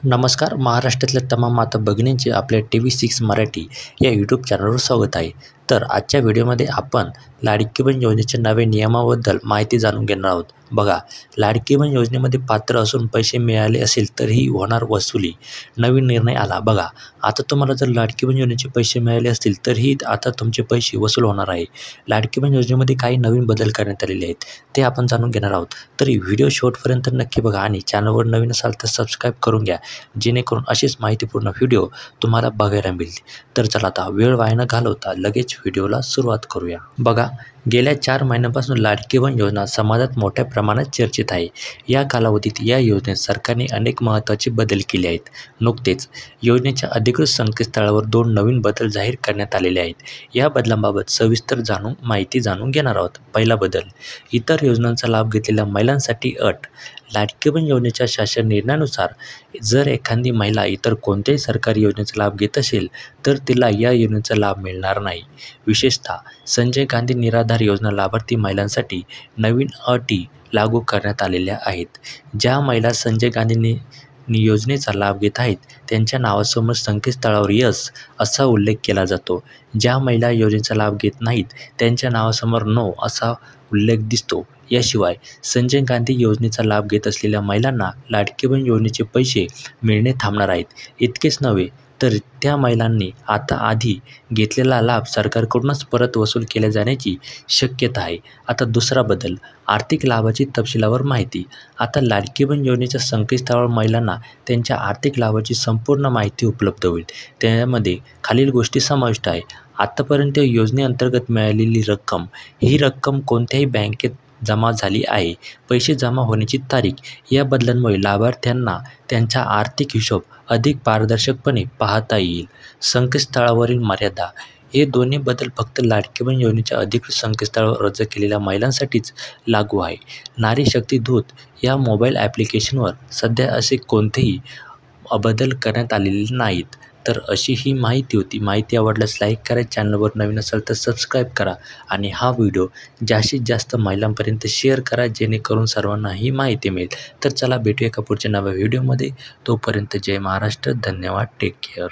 नमस्कार. महाराष्ट्रातल्या तमाम माता भगिनींचे आपल्या TV6 मराठी या यूट्यूब चॅनलवर स्वागत आहे. तर आजच्या व्हिडिओमध्ये आपण लाडकी बहीण योजनेच्या नव्या नियमाबद्दल माहिती जाणून घेणार आहोत. बघा, लाडकी बहीण योजनेमध्ये पात्र असून पैसे मिळाले असेल तरीही होणार वसुली. नवीन निर्णय आला. बघा, आता तुम्हाला जर लाडकी बहीण योजनेचे पैसे मिळाले असतील तरीही आता तुमचे पैसे वसूल होणार आहे. लाडकी बहीण योजनेमध्ये काही नवीन बदल करण्यात आलेले आहेत, ते आपण जाणून घेणार आहोत. तरी व्हिडिओ शेवटपर्यंत नक्की बघा आणि चॅनलवर नवीन असाल तर सबस्क्राईब करून घ्या, जेणेकरून अशीच माहितीपूर्ण व्हिडिओ तुम्हाला बघायला मिळतील. तर चला आता वेळ वाया न घालवता लगेच व्हिडिओला सुरुवात करूया. बघा, गेल्या 4 महिन्यांपासून लाडकी बहीण योजना समाजात मोठ्या प्रमाणात चर्चेत आहे. या कालावधीत या योजनेत सरकारने अनेक महत्त्वाचे बदल केले आहेत. नुकतेच योजनेच्या अधिकृत संकेतस्थळावर 2 नवीन बदल जाहीर करण्यात आलेले आहेत. या बदलांबाबत सविस्तर माहिती जाणून घेणार आहोत. पहिला बदल, इतर योजनांचा लाभ घेतलेल्या महिलांसाठी अट. लाडकी बहीण योजनेच्या शासन निर्णयानुसार जर एखादी महिला इतर कोणत्याही सरकारी योजनेचा लाभ घेत असेल तर तिला या योजनेचा लाभ मिळणार नाही. विशेषतः संजय गांधी निराधार योजना लाभार्थी महिलांसाठी नवीन अटी लागू करण्यात आलेल्या आहेत. ज्या महिला संजय गांधी योजनेचा लाभ घेत आहेत त्यांच्या नावासमोर संकेतस्थळावर यस असा उल्लेख केला जातो. ज्या महिला योजनेचा लाभ घेत नाहीत त्यांच्या नावासमोर नो असा उल्लेख दिसतो. याशिवाय संजय गांधी योजनेचा लाभ घेत असलेल्या महिलांना लाडकी बहीण योजनेचे पैसे मिळणे थांबणार आहेत. इतकेच नव्हे तर त्या महिलांनी आता आधी घेतलेला लाभ सरकारकडूनच परत वसूल केला जाण्याची शक्यता आहे. आता दुसरा बदल, आर्थिक लाभाची तपशीलावर माहिती. आता लाडकी बहीण योजनेच्या संकेतस्थळावर महिलांना त्यांच्या आर्थिक लाभाची संपूर्ण माहिती उपलब्ध होईल. त्यामध्ये खालील गोष्टी समाविष्ट आहे. आतापर्यंत योजनेअंतर्गत मिळालेली रक्कम, ही रक्कम कोणत्याही बँकेत जमा झाली आहे, पैसे जमा होण्याची तारीख. या बदलांमुळे लाभार्थ्यांना त्यांचा आर्थिक हिशोब अधिक पारदर्शकपणे पाहता येईल. संकेतस्थळावरील मर्यादा, हे दोन्ही बदल फक्त लाडकी बहीण योजनेच्या अधिकृत संकेतस्थळावर अर्ज केलेल्या महिलांसाठीच लागू आहे. नारी शक्ती दूत या मोबाईल ॲप्लिकेशनवर सध्या असे कोणतेही बदल करण्यात आलेले नाहीत. तर अशी ही माहिती होती. माहिती आवडल्यास लाईक करा, चॅनलवर नवीन असाल तर सबस्क्राईब करा आणि हा व्हिडिओ जास्तीत जास्त महिलांपर्यंत शेअर करा, जेणेकरून सर्वांना ही माहिती मिळेल. तर चला भेटूया एका पुढच्या नव्या व्हिडिओमध्ये. तोपर्यंत जय महाराष्ट्र. धन्यवाद. Take care.